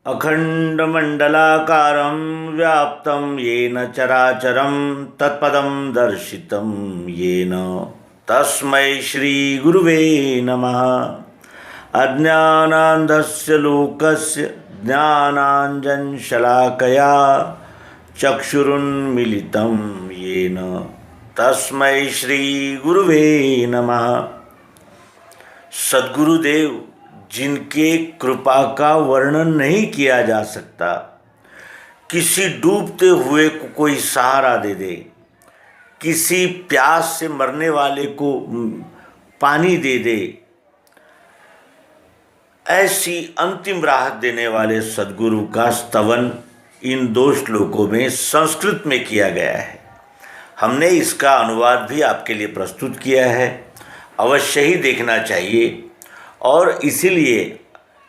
अखंडमंडलाकारं व्याप्तं येन चराचरं तत्पदं दर्शितं येन तस्मै श्रीगुरुवे नमः। अज्ञानान्धस्य लोकस्य ज्ञानाञ्जनशलाकया चक्षुरुन्मीलितं येन तस्मै श्रीगुरुवे नमः। सद्गुरुदेव जिनके कृपा का वर्णन नहीं किया जा सकता, किसी डूबते हुए को कोई सहारा दे दे, किसी प्यास से मरने वाले को पानी दे दे, ऐसी अंतिम राहत देने वाले सद्गुरु का स्तवन इन 2 श्लोकों में संस्कृत में किया गया है। हमने इसका अनुवाद भी आपके लिए प्रस्तुत किया है, अवश्य ही देखना चाहिए। और इसीलिए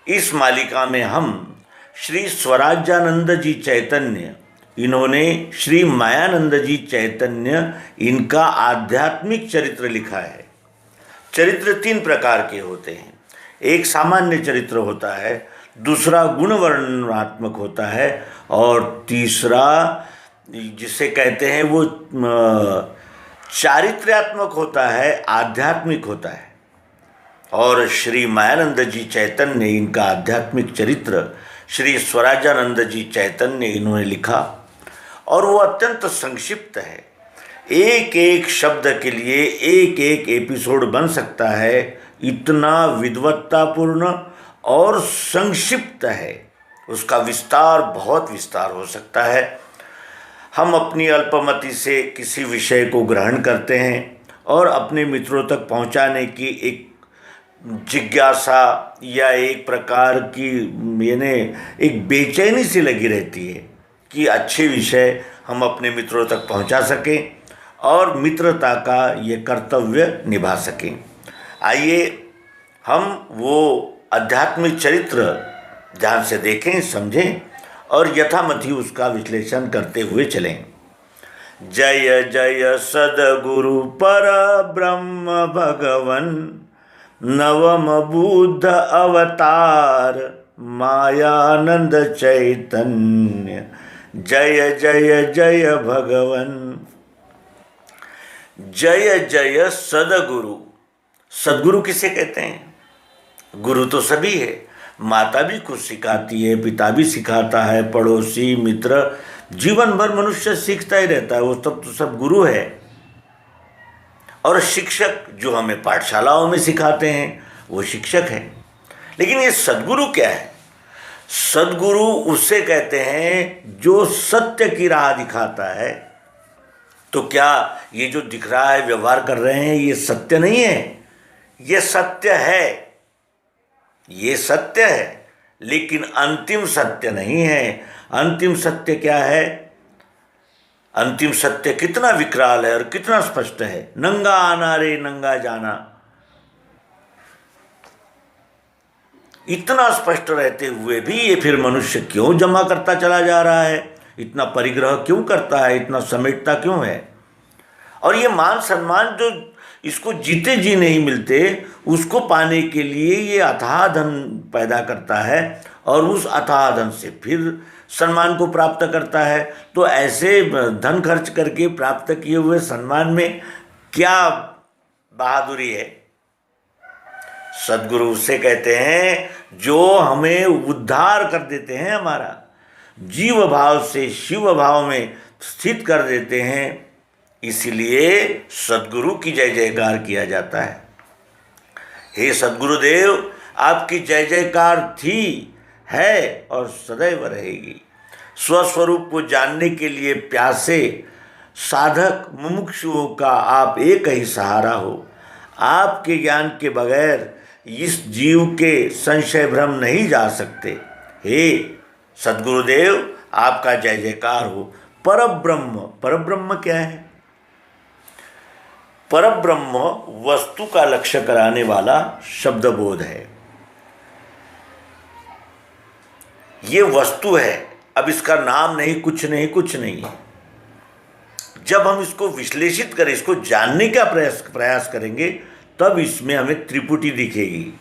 इस मालिका में हम श्री स्वराज्यानंद जी चैतन्य, इन्होंने श्री मायानंद जी चैतन्य, इनका आध्यात्मिक चरित्र लिखा है। चरित्र 3 प्रकार के होते हैं। एक सामान्य चरित्र होता है, दूसरा गुण वर्णनात्मक होता है, और तीसरा जिसे कहते हैं वो चारित्र्यात्मक होता है, आध्यात्मिक होता है। और श्री मायानंद जी चैतन्य, इनका आध्यात्मिक चरित्र श्री स्वराज्यानंद जी चैतन्य इन्होंने लिखा, और वो अत्यंत संक्षिप्त है। एक एक शब्द के लिए एक एक एपिसोड बन सकता है, इतना विद्वत्तापूर्ण और संक्षिप्त है। उसका विस्तार, बहुत विस्तार हो सकता है। हम अपनी अल्पमति से किसी विषय को ग्रहण करते हैं और अपने मित्रों तक पहुंचाने की एक जिज्ञासा या एक प्रकार की एक बेचैनी सी लगी रहती है कि अच्छे विषय हम अपने मित्रों तक पहुंचा सकें और मित्रता का ये कर्तव्य निभा सकें। आइए हम वो आध्यात्मिक चरित्र ध्यान से देखें, समझें और यथामति उसका विश्लेषण करते हुए चलें। जय जय सद्गुरु पर ब्रह्म भगवन, नवम बुद्ध अवतार मायानंद चैतन्य। जय जय जय भगवन। जय जय सद्गुरु। सद्गुरु किसे कहते हैं? गुरु तो सभी है। माता भी कुछ सिखाती है, पिता भी सिखाता है, पड़ोसी, मित्र, जीवन भर मनुष्य सीखता ही रहता है, वो तो सब गुरु है। और शिक्षक जो हमें पाठशालाओं में सिखाते हैं वो शिक्षक हैं। लेकिन ये सद्गुरु क्या है? सद्गुरु उससे कहते हैं जो सत्य की राह दिखाता है। तो क्या ये जो दिख रहा है, व्यवहार कर रहे हैं, ये सत्य नहीं है? ये सत्य है, ये सत्य है, लेकिन अंतिम सत्य नहीं है। अंतिम सत्य क्या है? अंतिम सत्य कितना विकराल है और कितना स्पष्ट है। नंगा आना रे नंगा जाना, इतना स्पष्ट रहते हुए भी ये फिर मनुष्य क्यों जमा करता चला जा रहा है? इतना परिग्रह क्यों करता है? इतना समेटता क्यों है? और ये मान सम्मान जो इसको जीते जी नहीं मिलते, उसको पाने के लिए ये अथाह धन पैदा करता है और उस अथाह धन से फिर सम्मान को प्राप्त करता है। तो ऐसे धन खर्च करके प्राप्त किए हुए सम्मान में क्या बहादुरी है? सद्गुरु उसे कहते हैं जो हमें उद्धार कर देते हैं, हमारा जीव भाव से शिव भाव में स्थित कर देते हैं। इसीलिए सद्गुरु की जय जयकार किया जाता है। हे सद्गुरुदेव, आपकी जय जयकार थी, है और सदैव रहेगी। स्वस्वरूप को जानने के लिए प्यासे साधक मुमुक्षुओं का आप एक ही सहारा हो। आपके ज्ञान के बगैर इस जीव के संशय भ्रम नहीं जा सकते। हे सद्गुरुदेव, आपका जय जयकार हो। परब्रह्म, परब्रह्म क्या है? परब्रह्म वस्तु का लक्ष्य कराने वाला शब्दबोध है। ये वस्तु है, अब इसका नाम नहीं, कुछ नहीं, कुछ नहीं। जब हम इसको विश्लेषित करें, इसको जानने का प्रयास करेंगे, तब इसमें हमें त्रिपुटी दिखेगी।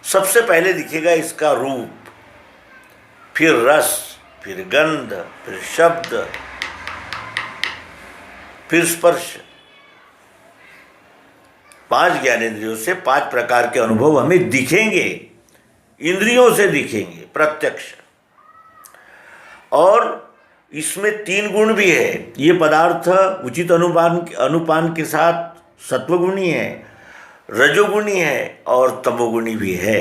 सबसे पहले दिखेगा इसका रूप। फिर रस, फिर गंध, फिर शब्द, फिर स्पर्श। 5 ज्ञानेंद्रियों से 5 प्रकार के अनुभव हमें दिखेंगे, इंद्रियों से दिखेंगे प्रत्यक्ष। और इसमें 3 गुण भी है। ये पदार्थ उचित अनुपान के साथ सत्वगुणी है, रजोगुणी है और तमोगुणी भी है।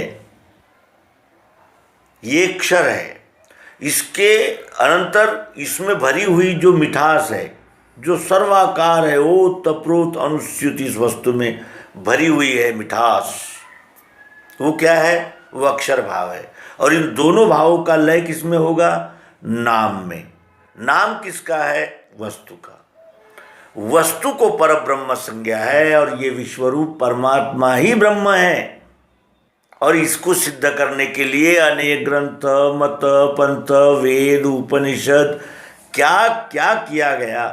ये क्षर है। इसके अनंतर इसमें भरी हुई जो मिठास है, जो सर्वाकार है, ओतप्रोत अनुस्यूत इस वस्तु में भरी हुई है मिठास, वो क्या है? वो अक्षर भाव है। और इन दोनों भावों का लय किसमें होगा? नाम में। नाम किसका है? वस्तु का। वस्तु को परब्रह्म संज्ञा है और ये विश्वरूप परमात्मा ही ब्रह्म है। और इसको सिद्ध करने के लिए अनेक ग्रंथ, मत, पंथ, वेद, उपनिषद क्या क्या किया गया।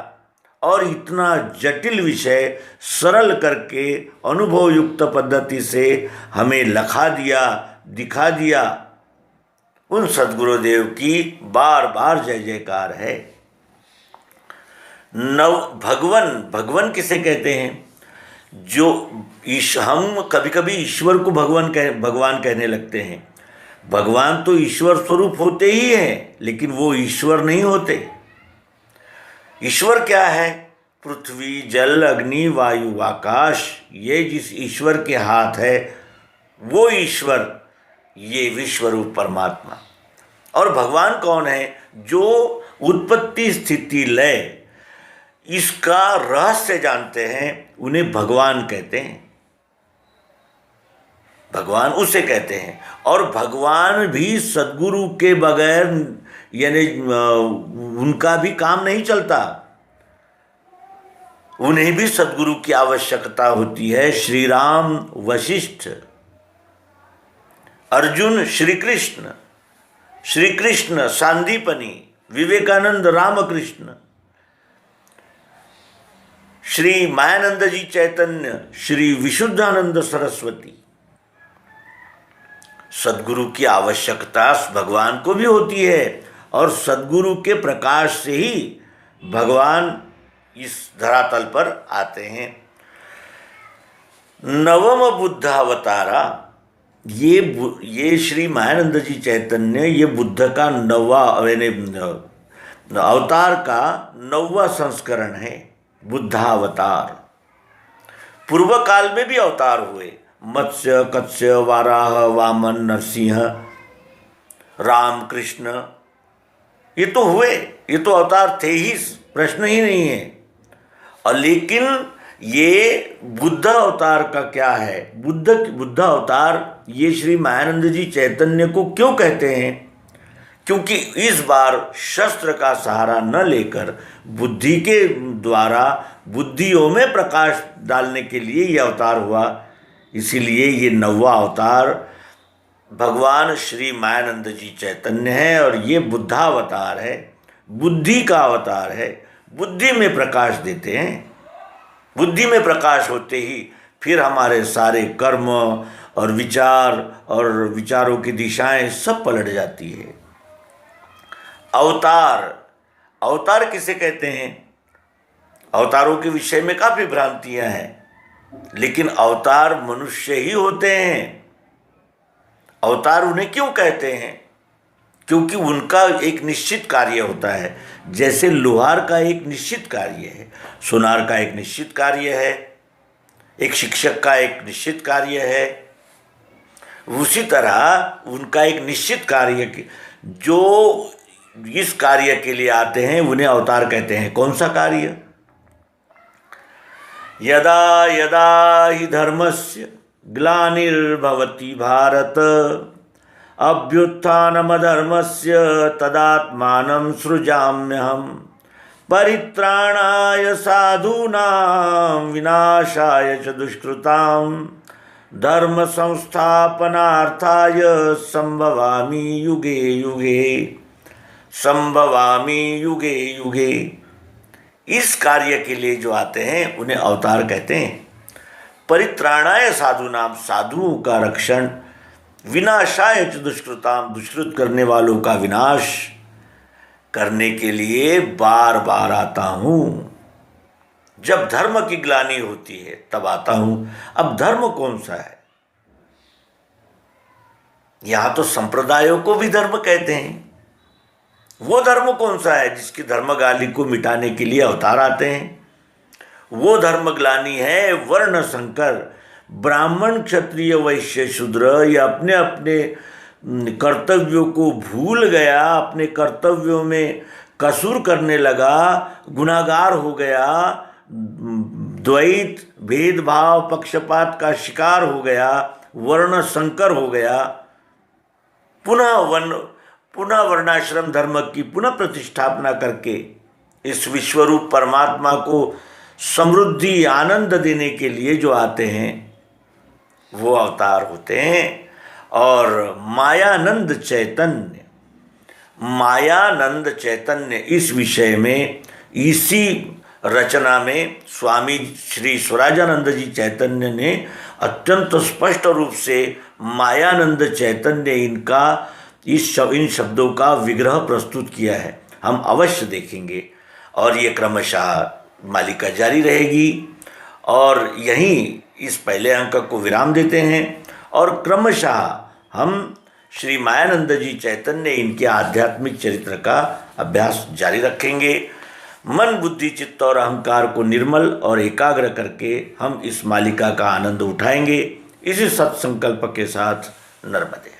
और इतना जटिल विषय सरल करके अनुभव युक्त पद्धति से हमें लखा दिया, दिखा दिया। उन सद्गुरुदेव की बार बार जय जयकार है। भगवन किसे कहते हैं? जो हम कभी कभी ईश्वर को भगवान कहने लगते हैं। भगवान तो ईश्वर स्वरूप होते ही हैं, लेकिन वो ईश्वर नहीं होते। ईश्वर क्या है? पृथ्वी, जल, अग्नि, वायु, आकाश, ये जिस ईश्वर के हाथ है वो ईश्वर, ये विश्वरूप परमात्मा। और भगवान कौन है? जो उत्पत्ति, स्थिति, लय इसका रहस्य जानते हैं, उन्हें भगवान कहते हैं। भगवान उसे कहते हैं। और भगवान भी सद्गुरु के बगैर, यानी उनका भी काम नहीं चलता, उन्हें भी सद्गुरु की आवश्यकता होती है। श्री राम वशिष्ठ, अर्जुन श्री कृष्ण, श्री कृष्ण सांदीपनी, विवेकानंद रामकृष्ण, श्री मायानंद जी चैतन्य, श्री विशुद्धानंद सरस्वती। सद्गुरु की आवश्यकता भगवान को भी होती है और सद्गुरु के प्रकाश से ही भगवान इस धरातल पर आते हैं। नवम बुद्ध अवतारा, ये श्री मायानंद जी चैतन्य, ये बुद्ध का अवतार का 9वां संस्करण है, बुद्धावतार। पूर्व काल में भी अवतार हुए, मत्स्य, कत्स्य, वाराह, वामन, नरसिंह, राम, कृष्ण, ये तो हुए, ये तो अवतार थे ही, प्रश्न ही नहीं है। और लेकिन ये बुद्ध अवतार का क्या है? बुद्ध अवतार ये श्री मायानंद जी चैतन्य को क्यों कहते हैं? क्योंकि इस बार शस्त्र का सहारा न लेकर बुद्धि के द्वारा बुद्धियों में प्रकाश डालने के लिए यह अवतार हुआ। इसीलिए ये 9वां अवतार भगवान श्री मायानंद जी चैतन्य है और ये बुद्धावतार है, बुद्धि का अवतार है। बुद्धि में प्रकाश देते हैं। बुद्धि में प्रकाश होते ही फिर हमारे सारे कर्म और विचार और विचारों की दिशाएं सब पलट जाती है। अवतार किसे कहते हैं? अवतारों के विषय में काफ़ी भ्रांतियां हैं, लेकिन अवतार मनुष्य ही होते हैं। अवतार उन्हें क्यों कहते हैं? क्योंकि उनका एक निश्चित कार्य होता है। जैसे लोहार का एक निश्चित कार्य है, सुनार का एक निश्चित कार्य है, एक शिक्षक का एक निश्चित कार्य है, उसी तरह उनका एक निश्चित कार्य, जो इस कार्य के लिए आते हैं उन्हें अवतार कहते हैं। कौन सा कार्य? यदा यदा हि धर्मस्य ग्लानिर्भवति भारत अभ्युत्थानमधर्मस्य तदात्मानं सृजाम्यहम् परित्राणाय साधूनां विनाशाय च दुष्कृतां धर्म संस्थापनार्थाय संभवामि युगे युगे। इस कार्य के लिए जो आते हैं उन्हें अवतार कहते हैं। परित्राणाय साधूनाम, साधुओं का रक्षण विनाशाय च दुष्कृताम, दुष्कृत करने वालों का विनाश करने के लिए बार बार आता हूँ। जब धर्म की ग्लानि होती है तब आता हूँ। अब धर्म कौन सा है? यहां तो संप्रदायों को भी धर्म कहते हैं। वो धर्म कौन सा है जिसकी धर्मग्लानि को मिटाने के लिए अवतार आते हैं? वो धर्मग्लानि है वर्ण संकर। ब्राह्मण, क्षत्रिय, वैश्य, शूद्र ये अपने अपने कर्तव्यों को भूल गया, अपने कर्तव्यों में कसूर करने लगा, गुनाहगार हो गया, द्वैत, भेदभाव, पक्षपात का शिकार हो गया, वर्ण संकर हो गया। पुनः वर्णाश्रम धर्म की पुनः प्रतिष्ठापना करके इस विश्वरूप परमात्मा को समृद्धि, आनंद देने के लिए जो आते हैं वो अवतार होते हैं। और मायानंद चैतन्य इस विषय में, इसी रचना में स्वामी श्री स्वराजानंद जी चैतन्य ने अत्यंत स्पष्ट रूप से मायानंद चैतन्य इनका इन शब्दों का विग्रह प्रस्तुत किया है। हम अवश्य देखेंगे और ये क्रमशः मालिका जारी रहेगी। और यहीं इस पहले अंक को विराम देते हैं और क्रमशः हम श्री मायानंद जी चैतन्य इनके आध्यात्मिक चरित्र का अभ्यास जारी रखेंगे। मन, बुद्धि, चित्त और अहंकार को निर्मल और एकाग्र करके हम इस मालिका का आनंद उठाएंगे। इसी सत्संकल्प के साथ नर्मदे।